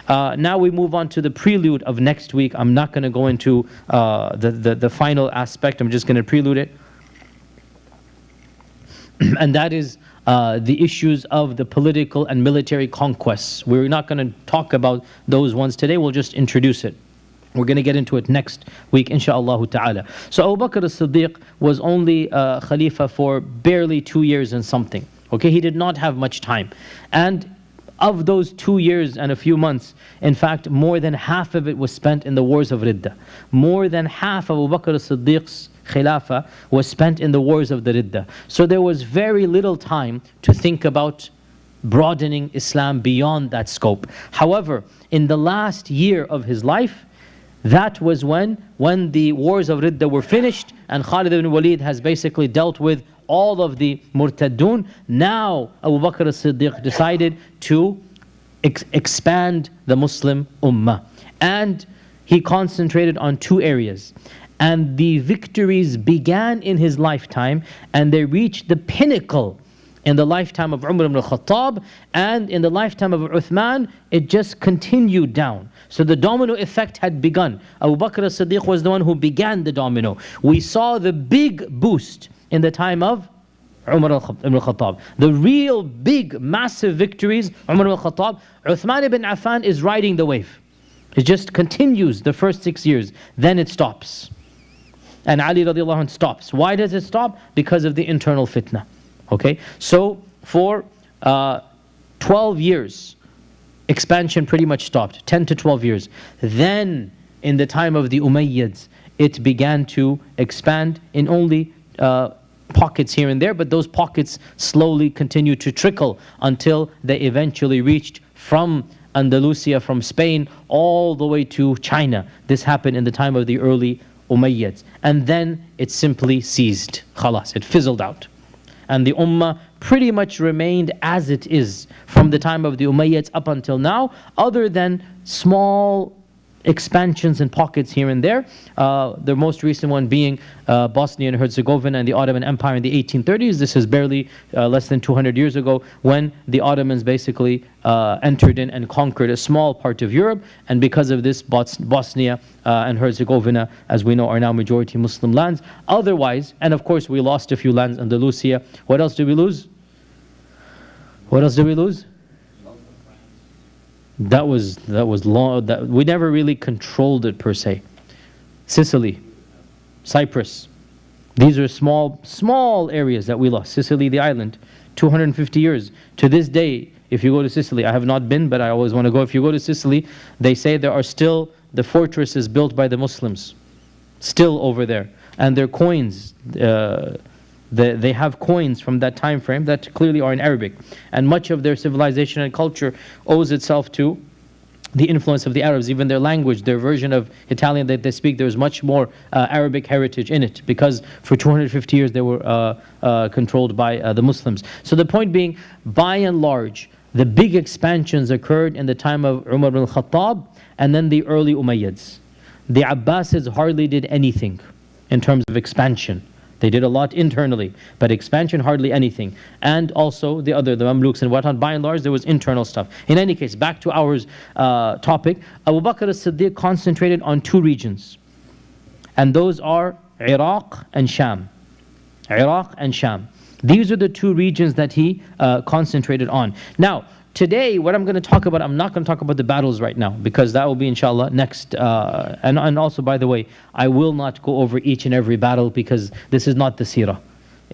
Now we move on to the prelude of next week. I'm not going to go into the final aspect. I'm just going to prelude it. And that is the issues of the political and military conquests. We're not going to talk about those ones today. We'll just introduce it. We're going to get into it next week, insha'Allah ta'ala. So Abu Bakr as-Siddiq was only Khalifa for barely 2 years and something. Okay, he did not have much time. And of those 2 years and a few months, in fact, more than half of it was spent in the wars of Ridda. More than half of Abu Bakr as-Siddiq's Khilafah was spent in the wars of the Ridda. So there was very little time to think about broadening Islam beyond that scope. However, in the last year of his life, that was when the wars of Ridda were finished and Khalid ibn Walid has basically dealt with all of the murtaddun. Now Abu Bakr as-Siddiq decided to expand the Muslim ummah. And he concentrated on two areas. And the victories began in his lifetime and they reached the pinnacle in the lifetime of Umar ibn al-Khattab, and in the lifetime of Uthman, it just continued down. So the domino effect had begun. Abu Bakr as-Siddiq was the one who began the domino. We saw the big boost in the time of Umar ibn al-Khattab. The real big, massive victories, Umar ibn al-Khattab. Uthman ibn Affan is riding the wave. It just continues the first 6 years, then it stops. And Ali radiallahu anh stops. Why does it stop? Because of the internal fitna. Okay, so for 12 years, expansion pretty much stopped, 10 to 12 years. Then, in the time of the Umayyads, it began to expand in only pockets here and there, but those pockets slowly continued to trickle until they eventually reached from Andalusia, from Spain, all the way to China. This happened in the time of the early Umayyads. And then it simply ceased. Khalas, it fizzled out. And the ummah pretty much remained as it is from the time of the Umayyads up until now, other than small expansions and pockets here and there. The most recent one being Bosnia and Herzegovina and the Ottoman Empire in the 1830s. This is barely less than 200 years ago when the Ottomans basically entered in and conquered a small part of Europe. And because of this, Bosnia and Herzegovina, as we know, are now majority Muslim lands. Otherwise, and of course we lost a few lands, Andalusia. What else did we lose? What else did we lose? That was long. We never really controlled it per se. Sicily, Cyprus. These are small areas that we lost. Sicily, the island, 250 years. To this day, if you go to Sicily, I have not been, but I always want to go. If you go to Sicily, they say there are still the fortresses built by the Muslims, still over there, and their coins. They have coins from that time frame that clearly are in Arabic, and much of their civilization and culture owes itself to the influence of the Arabs. Even their language, their version of Italian that they speak, there's much more Arabic heritage in it, because for 250 years they were controlled by the Muslims. So the point being, by and large, the big expansions occurred in the time of Umar ibn al-Khattab and then the early Umayyads. The Abbasids hardly did anything in terms of expansion. They did a lot internally, but expansion hardly anything. And also the Mamluks and whatnot, by and large there was internal stuff. In any case, back to our topic, Abu Bakr as-Siddiq concentrated on two regions. And those are Iraq and Sham. Iraq and Sham. These are the two regions that he concentrated on. Now, today, what I'm going to talk about, I'm not going to talk about the battles right now, because that will be inshallah next. And also, by the way, I will not go over each and every battle, because this is not the seerah.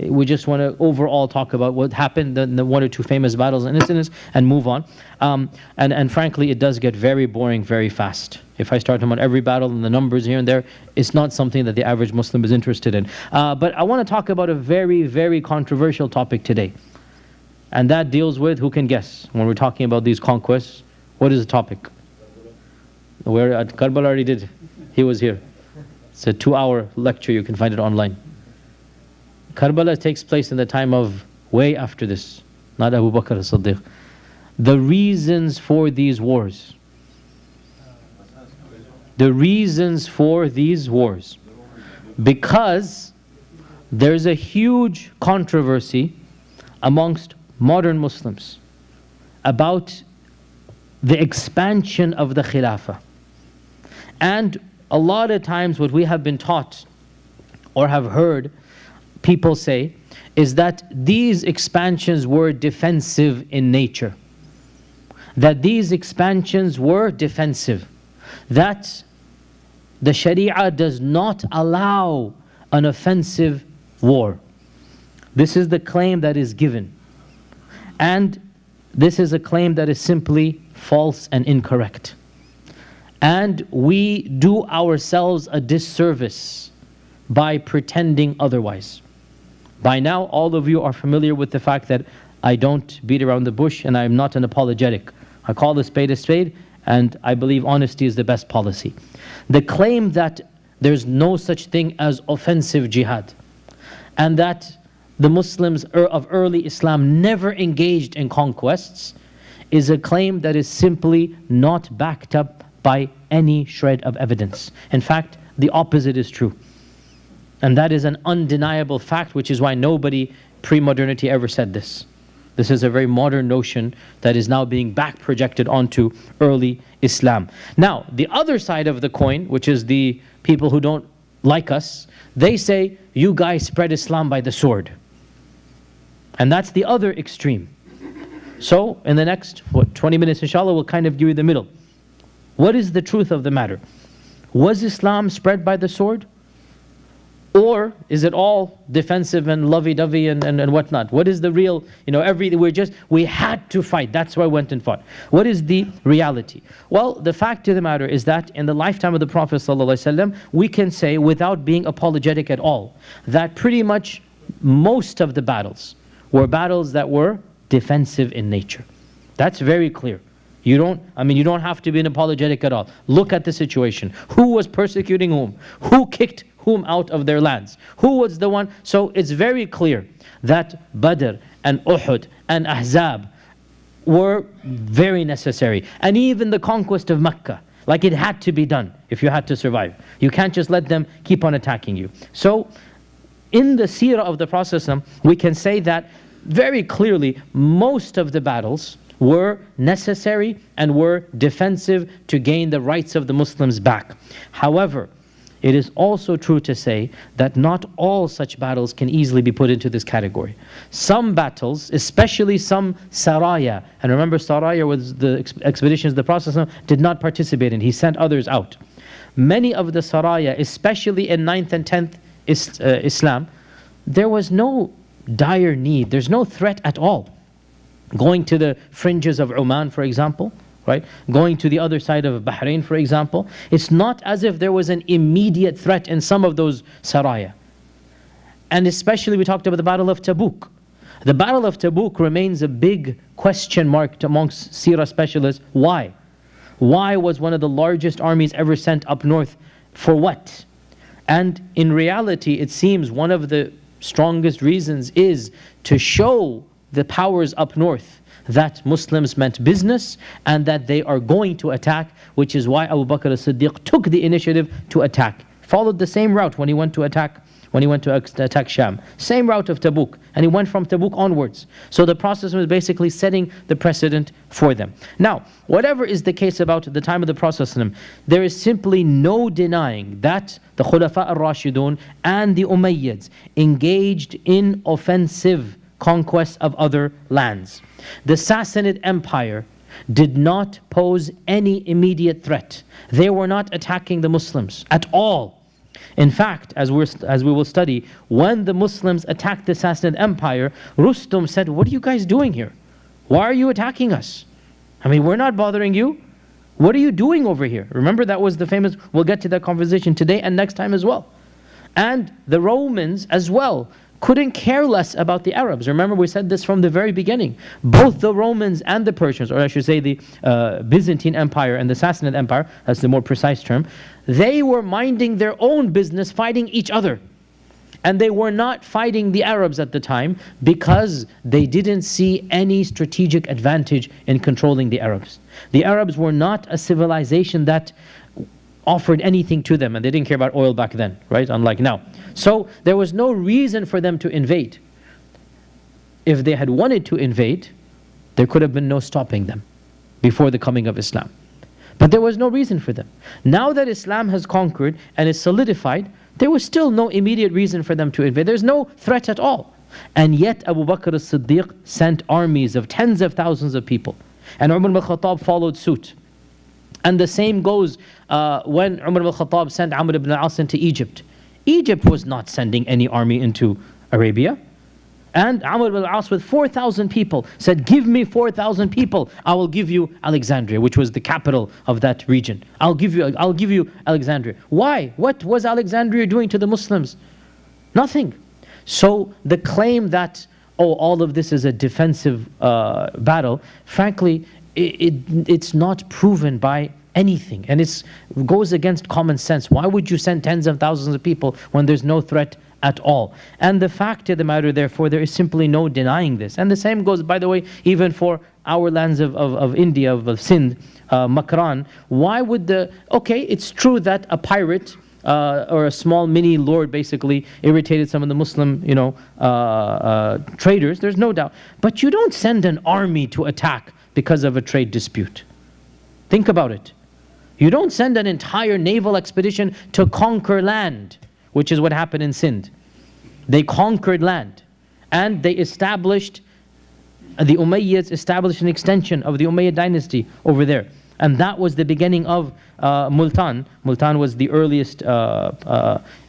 We just want to overall talk about what happened, the one or two famous battles and incidents, and move on. And frankly, it does get very boring very fast. If I start talking about every battle and the numbers here and there, it's not something that the average Muslim is interested in. But I want to talk about a very, very controversial topic today. And that deals with, who can guess, when we're talking about these conquests, what is the topic? Where Karbala already did. He was here. It's a 2-hour lecture, you can find it online. Karbala takes place in the time of, way after this, not Abu Bakr as-Siddiq. The reasons for these wars. The reasons for these wars. Because there's a huge controversy amongst modern Muslims about the expansion of the Khilafah. And a lot of times what we have been taught or have heard people say is that these expansions were defensive in nature. That these expansions were defensive. That the Sharia does not allow an offensive war. This is the claim that is given. And this is a claim that is simply false and incorrect. And we do ourselves a disservice by pretending otherwise. By now, all of you are familiar with the fact that I don't beat around the bush and I am not an apologetic. I call a spade, and I believe honesty is the best policy. The claim that there's no such thing as offensive jihad, and that the Muslims of early Islam never engaged in conquests, is a claim that is simply not backed up by any shred of evidence. In fact, the opposite is true. And that is an undeniable fact, which is why nobody pre-modernity ever said this. This is a very modern notion that is now being back projected onto early Islam. Now, the other side of the coin, which is the people who don't like us, they say, you guys spread Islam by the sword. And that's the other extreme. So, in the next 20 minutes, inshallah, we'll kind of give you the middle. What is the truth of the matter? Was Islam spread by the sword? Or is it all defensive and lovey-dovey and whatnot? What is the real, we had to fight. That's why we went and fought. What is the reality? Well, the fact of the matter is that in the lifetime of the Prophet ﷺ, we can say without being apologetic at all, that pretty much most of the battles were battles that were defensive in nature. That's very clear. You don't have to be an apologetic at all. Look at the situation. Who was persecuting whom? Who kicked whom out of their lands? Who was the one? So it's very clear that Badr and Uhud and Ahzab were very necessary. And even the conquest of Mecca, like it had to be done if you had to survive. You can't just let them keep on attacking you. So in the seerah of the Prophet, we can say that very clearly most of the battles were necessary and were defensive to gain the rights of the Muslims back. However, it is also true to say that not all such battles can easily be put into this category. Some battles, especially some saraya, and remember saraya was the expeditions the Prophet did not participate in, he sent others out. Many of the saraya, especially in 9th and 10th Islam, there was no dire need, there's no threat at all. Going to the fringes of Oman, for example, right? Going to the other side of Bahrain, for example, it's not as if there was an immediate threat in some of those saraya. And especially we talked about the Battle of Tabuk. The Battle of Tabuk remains a big question mark amongst seerah specialists. Why? Why was one of the largest armies ever sent up north? For what? And in reality, it seems one of the strongest reasons is to show the powers up north that Muslims meant business and that they are going to attack, which is why Abu Bakr As-Siddiq took the initiative to attack. Followed the same route when he went to attack Sham. Same route of Tabuk, and he went from Tabuk onwards. So the process was basically setting the precedent for them. Now, whatever is the case about the time of the Prophet, there is simply no denying that the Khulafa al-Rashidun and the Umayyads engaged in offensive conquest of other lands. The Sassanid Empire did not pose any immediate threat. They were not attacking the Muslims at all. In fact, as we will study, when the Muslims attacked the Sassanid Empire, Rustum said, "What are you guys doing here? Why are you attacking us? We're not bothering you. What are you doing over here?" Remember, that was the famous, we'll get to that conversation today and next time as well. And the Romans as well couldn't care less about the Arabs. Remember, we said this from the very beginning. Both the Romans and the Persians, or I should say the Byzantine Empire and the Sassanid Empire, that's the more precise term, they were minding their own business, fighting each other. And they were not fighting the Arabs at the time because they didn't see any strategic advantage in controlling the Arabs. The Arabs were not a civilization that offered anything to them, and they didn't care about oil back then, right? Unlike now. So there was no reason for them to invade. If they had wanted to invade, there could have been no stopping them. before the coming of Islam. But there was no reason for them. Now that Islam has conquered and is solidified, there was still no immediate reason for them to invade. There's no threat at all. And yet Abu Bakr as-Siddiq sent armies of tens of thousands of people. And Umar ibn al-Khattab followed suit. And the same goes when Umar ibn al-Khattab sent Amr ibn al-As into Egypt. Egypt was not sending any army into Arabia. And Amr ibn al-As with 4,000 people said, give me 4,000 people, I will give you Alexandria, which was the capital of that region. I'll give you Alexandria. Why? What was Alexandria doing to the Muslims? Nothing. So the claim that, oh, all of this is a defensive battle, frankly, it's not proven by anything. And it goes against common sense. Why would you send tens of thousands of people when there's no threat at all? And the fact of the matter, therefore, there is simply no denying this. And the same goes, by the way, even for our lands of India, of Sindh, Makran. Why would okay, it's true that a pirate or a small mini lord basically irritated some of the Muslim, traders, there's no doubt. But you don't send an army to attack because of a trade dispute. Think about it. You don't send an entire naval expedition to conquer land, which is what happened in Sindh. They conquered land and they established, the Umayyads established an extension of the Umayyad dynasty over there. And that was the beginning of Multan. Multan was the earliest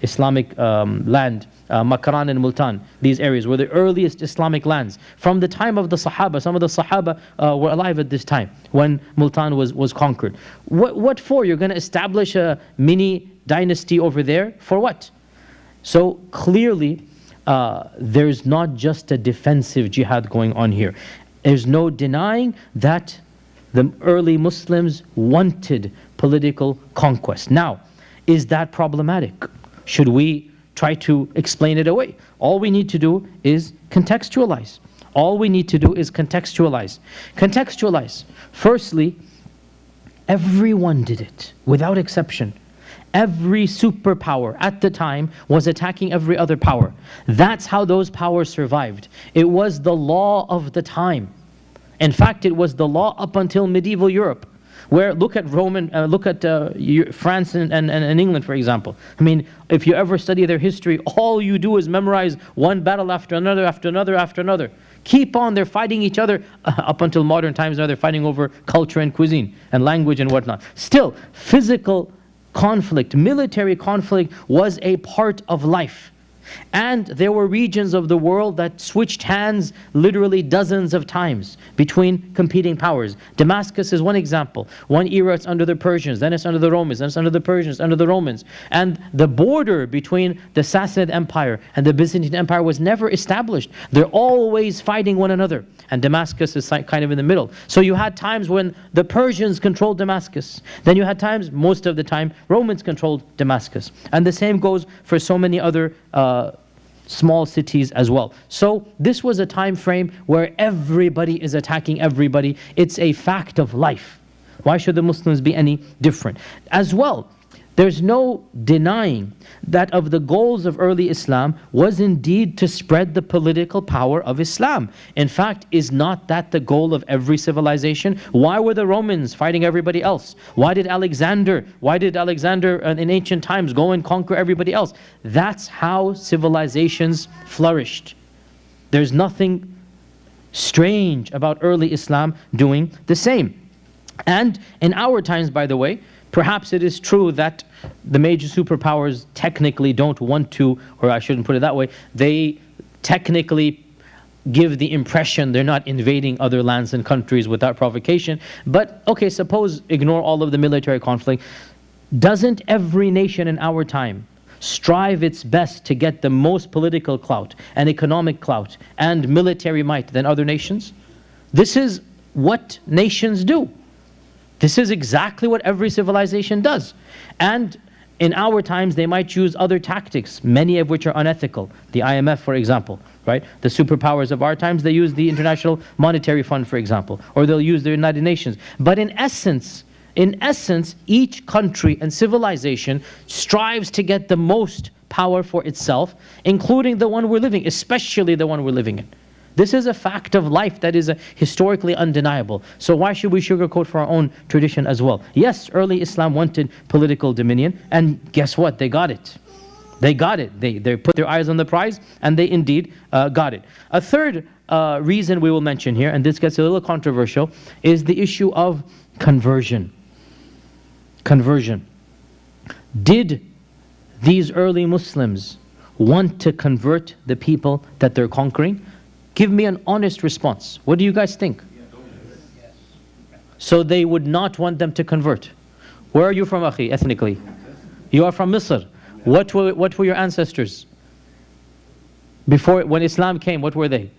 Islamic land. Makran and Multan, these areas were the earliest Islamic lands. From the time of the Sahaba, some of the Sahaba were alive at this time when Multan was conquered. What for? You're going to establish a mini dynasty over there? For what? So clearly, there's not just a defensive jihad going on here. There's no denying that the early Muslims wanted political conquest. Now, is that problematic? Should we try to explain it away? All we need to do is contextualize. All we need to do is contextualize. Contextualize. Firstly, everyone did it, without exception. Every superpower at the time was attacking every other power. That's how those powers survived. It was the law of the time. In fact, it was the law up until medieval Europe, where look at France and England, for example. I mean, if you ever study their history, all you do is memorize one battle after another, after another, after another. Keep on, they're fighting each other up until modern times. Now they're fighting over culture and cuisine and language and whatnot. Still, physical conflict, military conflict was a part of life. And there were regions of the world that switched hands literally dozens of times between competing powers. Damascus is one example. One era it's under the Persians, then it's under the Romans, then it's under the Persians, under the Romans. And the border between the Sassanid Empire and the Byzantine Empire was never established. They're always fighting one another. And Damascus is kind of in the middle. So you had times when the Persians controlled Damascus. Then you had times, most of the time, Romans controlled Damascus. And the same goes for so many other small cities as well. So this was a time frame where everybody is attacking everybody. It's a fact of life. Why should the Muslims be any different? As well, there's no denying that of the goals of early Islam was indeed to spread the political power of Islam. In fact, is not that the goal of every civilization? Why were the Romans fighting everybody else? Why did Alexander in ancient times go and conquer everybody else? That's how civilizations flourished. There's nothing strange about early Islam doing the same. And in our times, by the way, perhaps it is true that the major superpowers technically don't want to, or I shouldn't put it that way, they technically give the impression they're not invading other lands and countries without provocation. But okay, suppose ignore all of the military conflict. Doesn't every nation in our time strive its best to get the most political clout and economic clout and military might than other nations? This is what nations do. This is exactly what every civilization does. And in our times, they might use other tactics, many of which are unethical. The IMF, for example, right? The superpowers of our times, they use the International Monetary Fund, for example, or they'll use the United Nations. But in essence, each country and civilization strives to get the most power for itself, including the one we're living, especially the one we're living in. This is a fact of life that is historically undeniable. So why should we sugarcoat for our own tradition as well? Yes, early Islam wanted political dominion, and guess what? They got it. They got it. They put their eyes on the prize, and they indeed got it. A third reason we will mention here, and this gets a little controversial, is the issue of conversion. Conversion. Did these early Muslims want to convert the people that they're conquering? Give me an honest response. What do you guys think? So they would not want them to convert. Where are you from, Akhi, ethnically? You are from Misr. What were your ancestors? Before, when Islam came, what were they?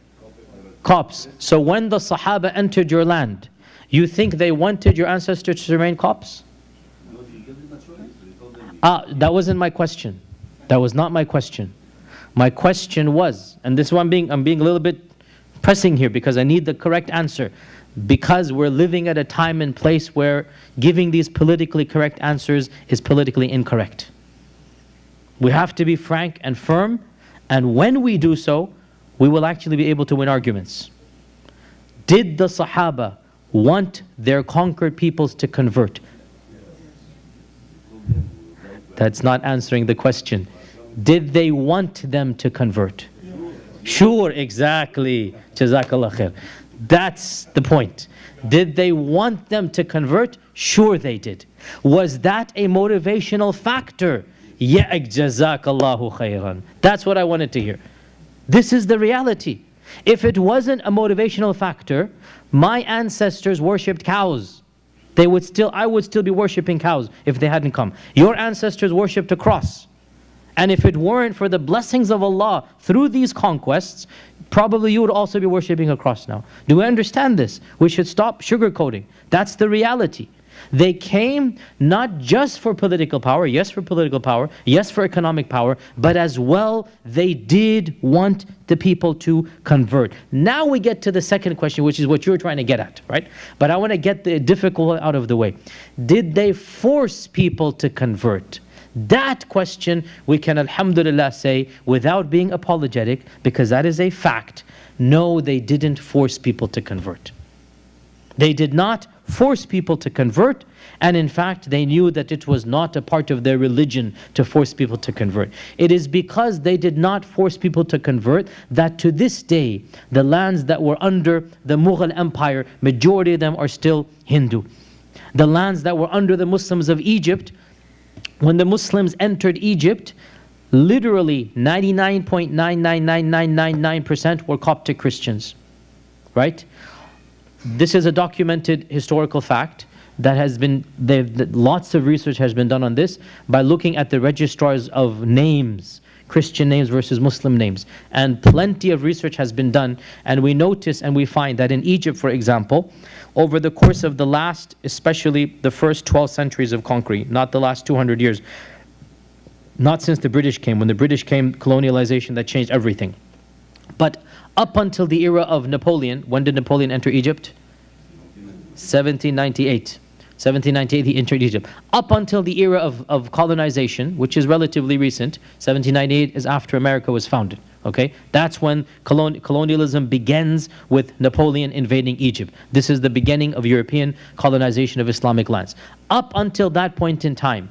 Copts. So when the Sahaba entered your land, you think they wanted your ancestors to remain Copts? That wasn't my question. That was not my question. My question was, and this is why I'm being a little bit pressing here, because I need the correct answer. Because we're living at a time and place where giving these politically correct answers is politically incorrect. We have to be frank and firm, and when we do so, we will actually be able to win arguments. Did the Sahaba want their conquered peoples to convert? That's not answering the question. Did they want them to convert? Sure, exactly. Jazakallah khair. That's the point. Did they want them to convert? Sure they did. Was that a motivational factor? Yeah, jazakallahu khairan. That's what I wanted to hear. This is the reality. If it wasn't a motivational factor, my ancestors worshipped cows. I would still be worshipping cows if they hadn't come. Your ancestors worshipped a cross. And if it weren't for the blessings of Allah through these conquests, probably you would also be worshipping a cross now. Do we understand this? We should stop sugarcoating. That's the reality. They came not just for political power, yes for political power, yes for economic power, but as well they did want the people to convert. Now we get to the second question, which is what you're trying to get at, right? But I want to get the difficult out of the way. Did they force people to convert? That question we can alhamdulillah say without being apologetic, because that is a fact. No, they didn't force people to convert. They did not force people to convert, and in fact they knew that it was not a part of their religion to force people to convert. It is because they did not force people to convert that to this day the lands that were under the Mughal Empire, majority of them are still Hindu. The lands that were under the Muslims of Egypt, when the Muslims entered Egypt, literally 99.99999% were Coptic Christians, right? This is a documented historical fact that has been, lots of research has been done on this by looking at the registrars of names, Christian names versus Muslim names. And plenty of research has been done, and we notice and we find that in Egypt, for example, over the course of the last, especially the first 12 centuries of conquering, not the last 200 years, not since the British came. When the British came, colonialization, that changed everything. But up until the era of Napoleon, when did Napoleon enter Egypt? 1798. 1798 he entered Egypt. Up until the era of colonization, which is relatively recent, 1798 is after America was founded. Okay, that's when colonialism begins with Napoleon invading Egypt. This is the beginning of European colonization of Islamic lands. Up until that point in time,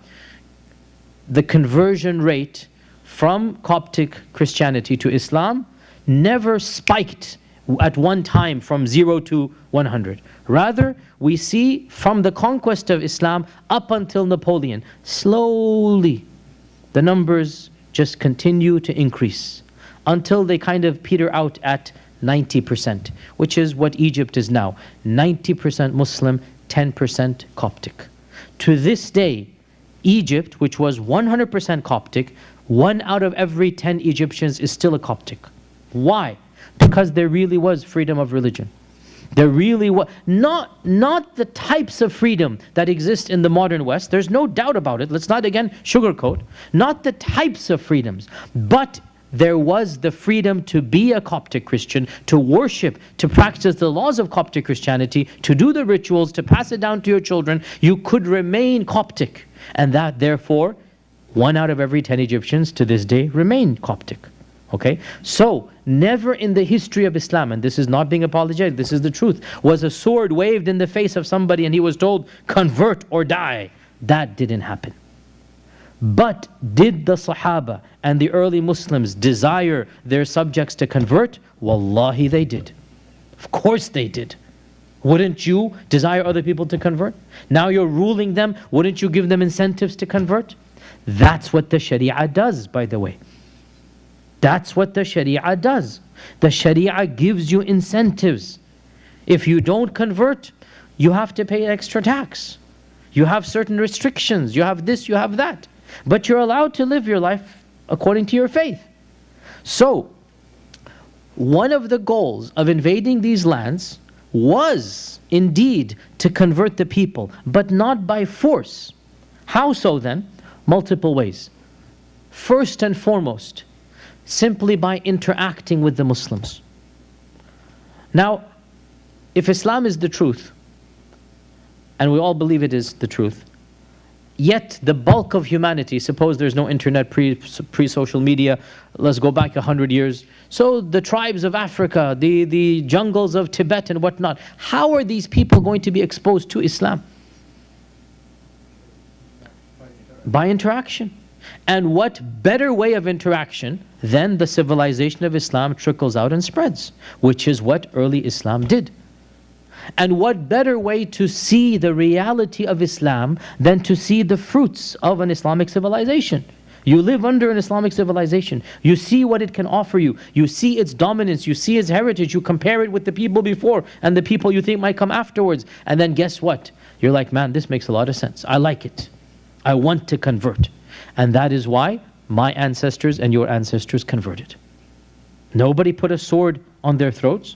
the conversion rate from Coptic Christianity to Islam never spiked at one time from 0 to 100. Rather, we see from the conquest of Islam up until Napoleon, slowly the numbers just continue to increase until they kind of peter out at 90%, which is what Egypt is now. 90% Muslim, 10% Coptic. To this day, Egypt, which was 100% Coptic, 1 out of every 10 Egyptians is still a Coptic. Why? Because there really was freedom of religion. There really was, not the types of freedom that exist in the modern West. There's no doubt about it. Let's not again sugarcoat. Not the types of freedoms, but there was the freedom to be a Coptic Christian, to worship, to practice the laws of Coptic Christianity, to do the rituals, to pass it down to your children. You could remain Coptic. And that therefore, 1 out of every 10 Egyptians to this day remain Coptic. Okay? So, never in the history of Islam, and this is not being apologetic, this is the truth, was a sword waved in the face of somebody and he was told, convert or die. That didn't happen. But did the Sahaba and the early Muslims desire their subjects to convert? Wallahi, they did. Of course they did. Wouldn't you desire other people to convert? Now you're ruling them, wouldn't you give them incentives to convert? That's what the Sharia does, by the way. That's what the Sharia does. The Sharia gives you incentives. If you don't convert, you have to pay extra tax. You have certain restrictions. You have this, you have that. But you're allowed to live your life according to your faith. So, one of the goals of invading these lands was indeed to convert the people, but not by force. How so then? Multiple ways. First and foremost, simply by interacting with the Muslims. Now, if Islam is the truth, and we all believe it is the truth, yet the bulk of humanity, suppose there's no internet, pre-social media, let's go back 100 years. So the tribes of Africa, the jungles of Tibet and whatnot, how are these people going to be exposed to Islam? By interaction. And what better way of interaction than the civilization of Islam trickles out and spreads, which is what early Islam did. And what better way to see the reality of Islam than to see the fruits of an Islamic civilization? You live under an Islamic civilization. You see what it can offer you. You see its dominance. You see its heritage. You compare it with the people before and the people you think might come afterwards. And then guess what? You're like, man, this makes a lot of sense. I like it. I want to convert. And that is why my ancestors and your ancestors converted. Nobody put a sword on their throats.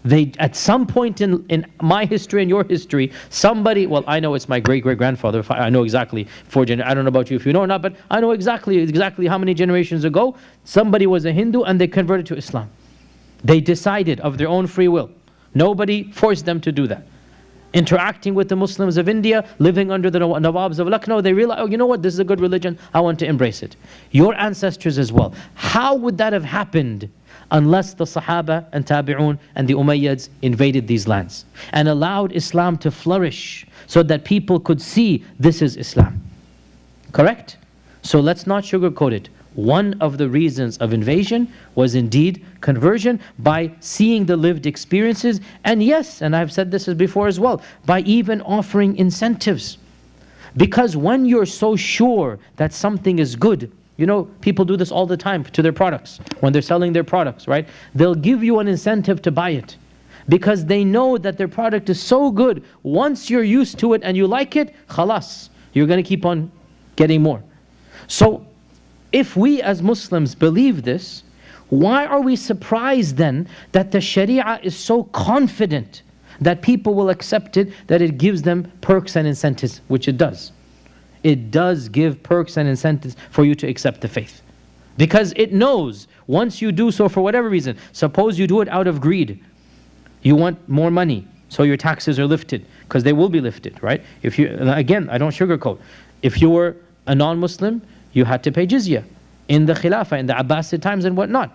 They, at some point in my history and your history, somebody, well, I know it's my great-great-grandfather, I know exactly, I don't know about you if you know or not, but I know exactly how many generations ago, somebody was a Hindu and they converted to Islam. They decided of their own free will. Nobody forced them to do that. Interacting with the Muslims of India, living under the Nawabs of Lucknow, they realized, oh, you know what, this is a good religion, I want to embrace it. Your ancestors as well. How would that have happened unless the Sahaba and Tabi'un and the Umayyads invaded these lands and allowed Islam to flourish so that people could see this is Islam? Correct? So let's not sugarcoat it. One of the reasons of invasion was indeed conversion by seeing the lived experiences, and yes, and I've said this before as well, by even offering incentives. Because when you're so sure that something is good, you know, people do this all the time to their products, when they're selling their products, right? They'll give you an incentive to buy it because they know that their product is so good. Once you're used to it and you like it, khalas, you're going to keep on getting more. So, if we as Muslims believe this, why are we surprised then that the Sharia is so confident that people will accept it, that it gives them perks and incentives, which it does. It does give perks and incentives for you to accept the faith. Because it knows, once you do so for whatever reason, suppose you do it out of greed, you want more money, so your taxes are lifted, because they will be lifted, right? If you, again, I don't sugarcoat. If you were a non-Muslim, you had to pay jizya in the Khilafah, in the Abbasid times and whatnot.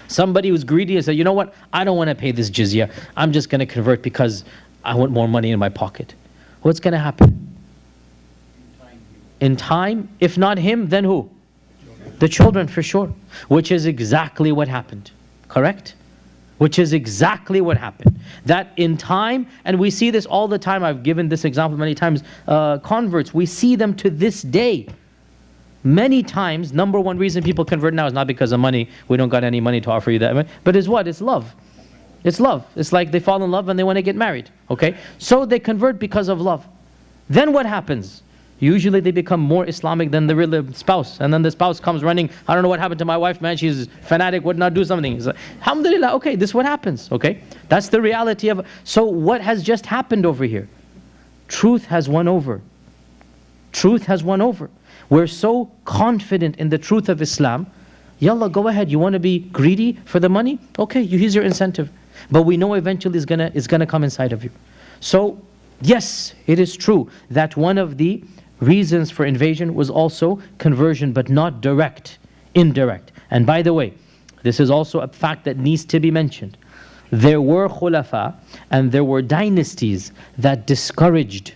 Somebody who's greedy and said, you know what, I don't want to pay this jizya. I'm just going to convert because I want more money in my pocket. What's going to happen? In time, if not him, then who? The children, for sure. Which is exactly what happened. Correct? Which is exactly what happened. That in time, and we see this all the time, I've given this example many times, converts, we see them to this day. Many times, number one reason people convert now is not because of money. We don't got any money to offer you that. But it's what? It's love. It's love. It's like they fall in love and they want to get married. Okay? So they convert because of love. Then what happens? Usually they become more Islamic than the real spouse. And then the spouse comes running, I don't know what happened to my wife, man, she's fanatic, would not do something. He's like, alhamdulillah, okay, this is what happens. Okay? That's the reality of. So what has just happened over here? Truth has won over. Truth has won over. We're so confident in the truth of Islam. Yallah, go ahead. You want to be greedy for the money? Okay, here's your incentive. But we know eventually it's gonna come inside of you. So, yes, it is true that one of the reasons for invasion was also conversion, but not direct, indirect. And by the way, This is also a fact that needs to be mentioned. There were khulafa and there were dynasties that discouraged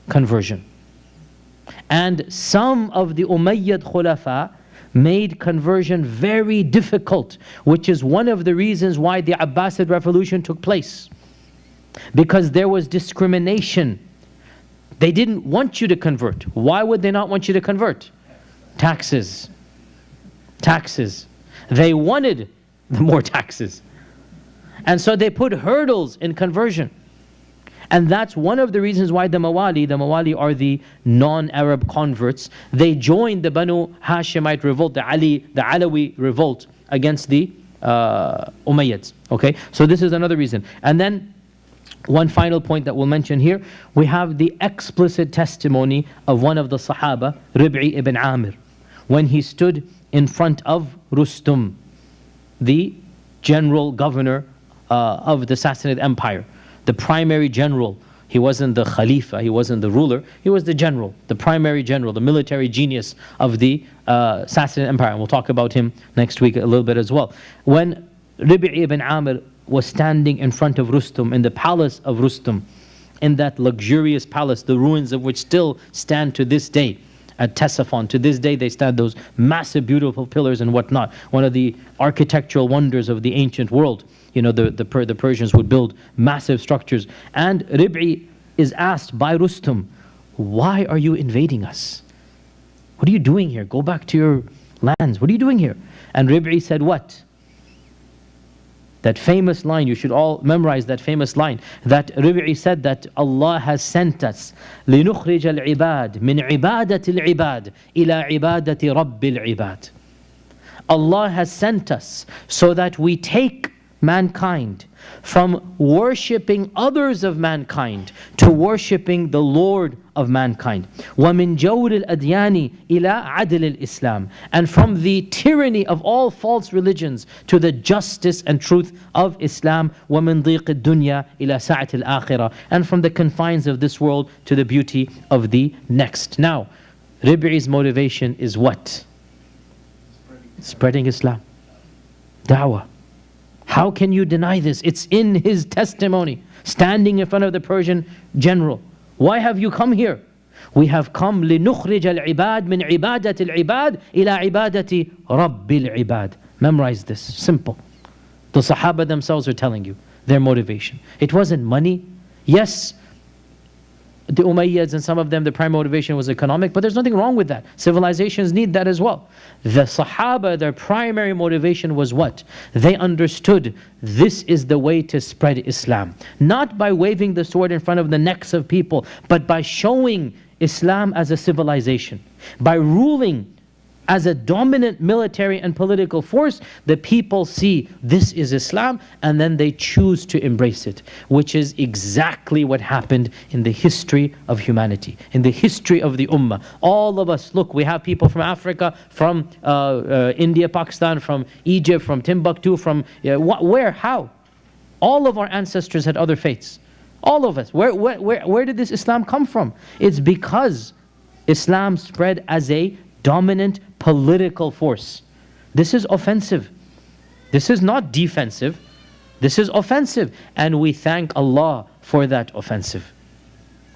conversion. And some of the Umayyad khulafa made conversion very difficult, which is one of the reasons why the Abbasid revolution took place. Because there was discrimination. They didn't want you to convert. Why would they not want you to convert? Taxes. Taxes. They wanted more taxes. And so they put hurdles in conversion. And that's one of the reasons why the Mawali are the non-Arab converts. They joined the Banu Hashemite revolt, the Alawi revolt against the Umayyads. Okay, so this is another reason. And then one final point that we'll mention here, we have the explicit testimony of one of the Sahaba, Rib'i ibn Amir, when he stood in front of Rustum, the general governor of the Sassanid Empire. The primary general. He wasn't the Khalifa, he wasn't the ruler, he was the general, the primary general, the military genius of the Sassanid Empire. And we'll talk about him next week a little bit as well. When Rib'i ibn Amir was standing in front of Rustum, in the palace of Rustum, in that luxurious palace, the ruins of which still stand to this day, at Ctesiphon. To this day they stand, those massive beautiful pillars and whatnot. One of the architectural wonders of the ancient world. You know, the Persians would build massive structures. And Rib'i is asked by Rustum, why are you invading us? What are you doing here? Go back to your lands. What are you doing here? And Rib'i said what? That famous line, you should all memorize that famous line, that Rib'i said that Allah has sent us لِنُخْرِجَ الْعِبَادِ مِنْ عِبَادَةِ الْعِبَادِ إِلَىٰ عِبَادَةِ رَبِّ الْعِبَادِ. Allah has sent us so that we take mankind from worshipping others of mankind to worshipping the Lord of mankind. وَمِن جَوْرِ الْأَدْيَانِ إِلَىٰ عَدْلِ الْإِسْلَامِ. And from the tyranny of all false religions to the justice and truth of Islam. وَمِن ضِيقِ الدُّنْيَا إِلَىٰ سَعَةِ الْآخِرَةِ. And from the confines of this world to the beauty of the next. Now, Rib'i's motivation is what? Spreading Islam. Da'wah. How can you deny this? It's in his testimony, standing in front of the Persian general. Why have you come here? We have come لِنُخْرِجَ الْعِبَادِ مِنْ عِبَادَةِ الْعِبَادِ إِلَىٰ عِبَادَةِ رَبِّ الْعِبَادِ. Memorize this, simple. The Sahaba themselves are telling you their motivation. It wasn't money. Yes, the Umayyads and some of them, the prime motivation was economic, but there's nothing wrong with that. Civilizations need that as well. The Sahaba, their primary motivation was what? They understood this is the way to spread Islam. Not by waving the sword in front of the necks of people, but by showing Islam as a civilization. By ruling as a dominant military and political force, the people see this is Islam and then they choose to embrace it, which is exactly what happened in the history of humanity, in the history of the Ummah. All of us, look, we have people from Africa, from India, Pakistan, from Egypt, from Timbuktu, from where, how? All of our ancestors had other faiths. All of us. Where did this Islam come from? It's because Islam spread as a dominant political force. This is offensive. This is not defensive. This is offensive. And we thank Allah for that offensive.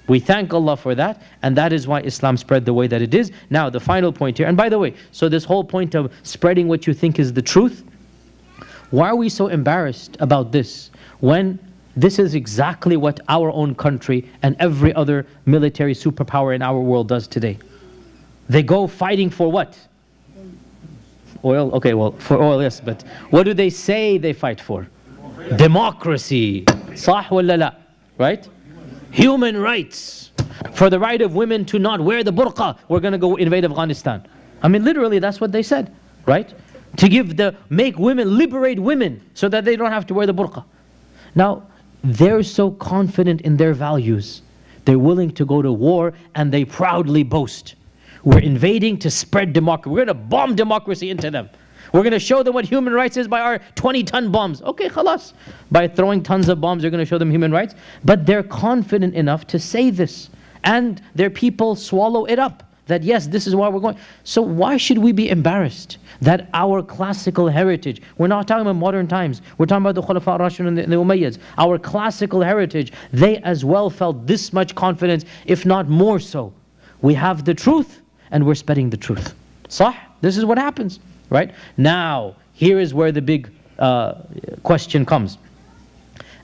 We thank Allah for that, and that is why Islam spread the way that it is. Now, the final point here, and by the way, so this whole point of spreading what you think is the truth, why are we so embarrassed about this when this is exactly what our own country and every other military superpower in our world does today? They go fighting for what? Oil? Okay, well, for oil, yes, but what do they say they fight for? Democracy. Sah wala la? Right? Human rights. For the right of women to not wear the burqa, we're going to go invade Afghanistan. I mean, literally, that's what they said, right? To make women, liberate women, so that they don't have to wear the burqa. Now, they're so confident in their values. They're willing to go to war, and they proudly boast. We're invading to spread democracy. We're going to bomb democracy into them. We're going to show them what human rights is by our 20-ton bombs. Okay, khalas. By throwing tons of bombs, you're going to show them human rights. But they're confident enough to say this. And their people swallow it up. that yes, this is why we're going. So why should we be embarrassed that our classical heritage, we're not talking about modern times, we're talking about the Khulafa ar-Rashidun and the Umayyads, our classical heritage, they as well felt this much confidence, if not more so. We have the truth and we're spreading the truth. Sah? This is what happens, right? Now, here is where the big question comes.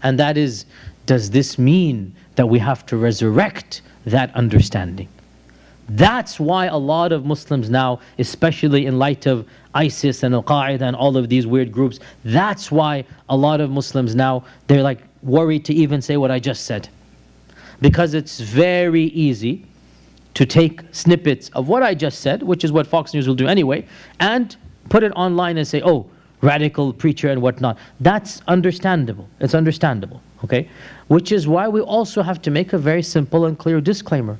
And that is, does this mean that we have to resurrect that understanding? That's why a lot of Muslims now, especially in light of ISIS and Al-Qaedah and all of these weird groups, that's why a lot of Muslims now, they're like worried to even say what I just said. Because it's very easy to take snippets of what I just said, which is what Fox News will do anyway, and put it online and say, oh, radical preacher and whatnot. That's understandable. It's understandable, okay? Which is why we also have to make a very simple and clear disclaimer.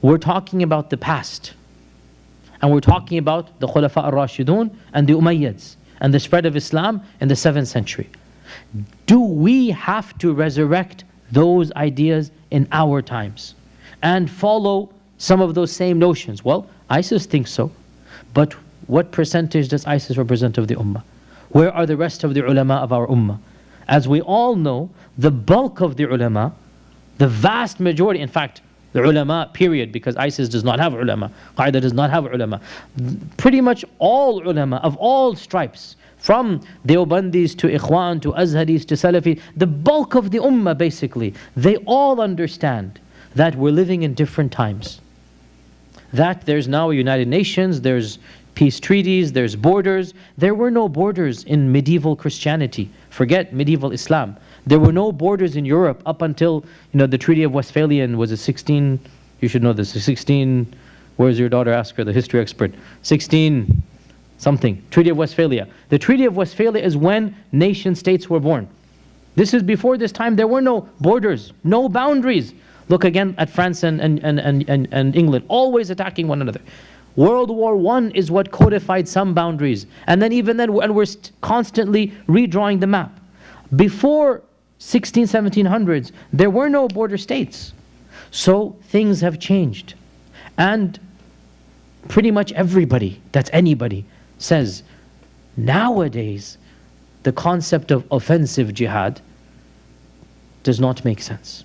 We're talking about the past. And we're talking about the Khulafa ar-Rashidun and the Umayyads and the spread of Islam in the 7th century. Do we have to resurrect those ideas in our times and follow some of those same notions? Well, ISIS thinks so. But what percentage does ISIS represent of the Ummah? Where are the rest of the ulama of our Ummah? As we all know, the bulk of the ulama, the vast majority, in fact, the ulama, period, because ISIS does not have ulama, Qaeda does not have ulama. Pretty much all ulama of all stripes, from Deobandis to Ikhwan to Azharis to Salafi, the bulk of the ummah basically, they all understand that we're living in different times. That there's now a United Nations, there's peace treaties, there's borders. There were no borders in medieval Christianity. Forget medieval Islam. There were no borders in Europe up until, the Treaty of Westphalia was a 16, you should know this, a 16, where's your daughter? Ask her, the history expert. 16 something, Treaty of Westphalia. The Treaty of Westphalia is when nation states were born. This is before this time. There were no borders, no boundaries. Look again at France and England, always attacking one another. World War I is what codified some boundaries. And then even then, and we're constantly redrawing the map. Before 1700s, there were no border states. So things have changed. And pretty much everybody, that's anybody, says nowadays the concept of offensive jihad does not make sense.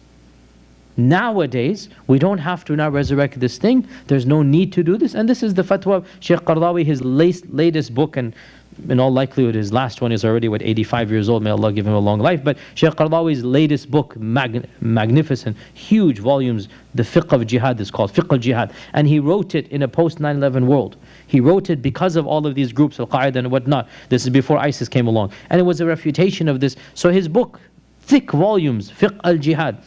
Nowadays, we don't have to now resurrect this thing. There's no need to do this. And this is the fatwa of Shaykh Qardawi, his latest book, and in all likelihood his last one is already, 85 years old. May Allah give him a long life. But Shaykh Qardawi's latest book, magnificent, huge volumes, the Fiqh of Jihad is called, Fiqh al-Jihad. And he wrote it in a post-9/11 world. He wrote it because of all of these groups, Al-Qaedah and whatnot. This is before ISIS came along. And it was a refutation of this. So his book, thick volumes, Fiqh al-Jihad.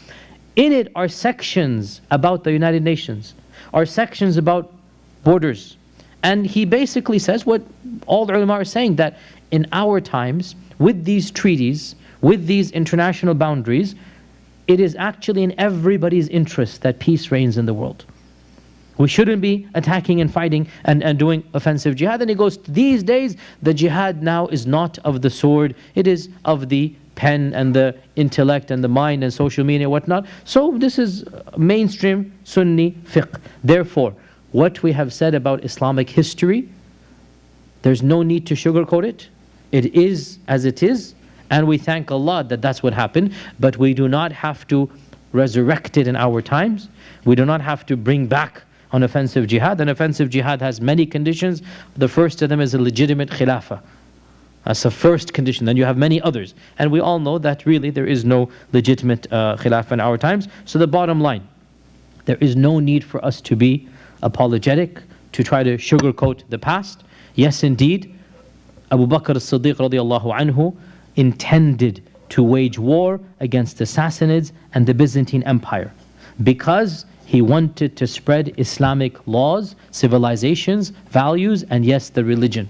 In it are sections about the United Nations, are sections about borders. And he basically says what all the ulama are saying, that in our times, with these treaties, with these international boundaries, it is actually in everybody's interest that peace reigns in the world. We shouldn't be attacking and fighting and doing offensive jihad. And he goes, these days, the jihad now is not of the sword, it is of the pen and the intellect and the mind and social media and whatnot. So this is mainstream Sunni fiqh. Therefore, what we have said about Islamic history, there's no need to sugarcoat it. It is as it is, and we thank Allah that that's what happened. But we do not have to resurrect it in our times. We do not have to bring back on offensive jihad. And offensive jihad has many conditions. The first of them is a legitimate khilafah. That's the first condition. Then you have many others. And we all know that really there is no legitimate khilafah in our times. So the bottom line, there is no need for us to be apologetic, to try to sugarcoat the past. Yes, indeed, Abu Bakr As-Siddiq radiallahu anhu intended to wage war against the Sassanids and the Byzantine Empire because he wanted to spread Islamic laws, civilizations, values, and yes, the religion.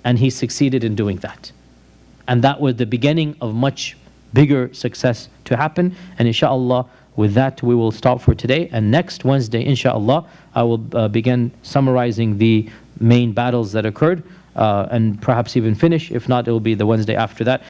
And he succeeded in doing that. And that was the beginning of much bigger success to happen. And inshallah, with that we will stop for today. And next Wednesday, inshallah, I will begin summarizing the main battles that occurred and perhaps even finish. If not, it will be the Wednesday after that.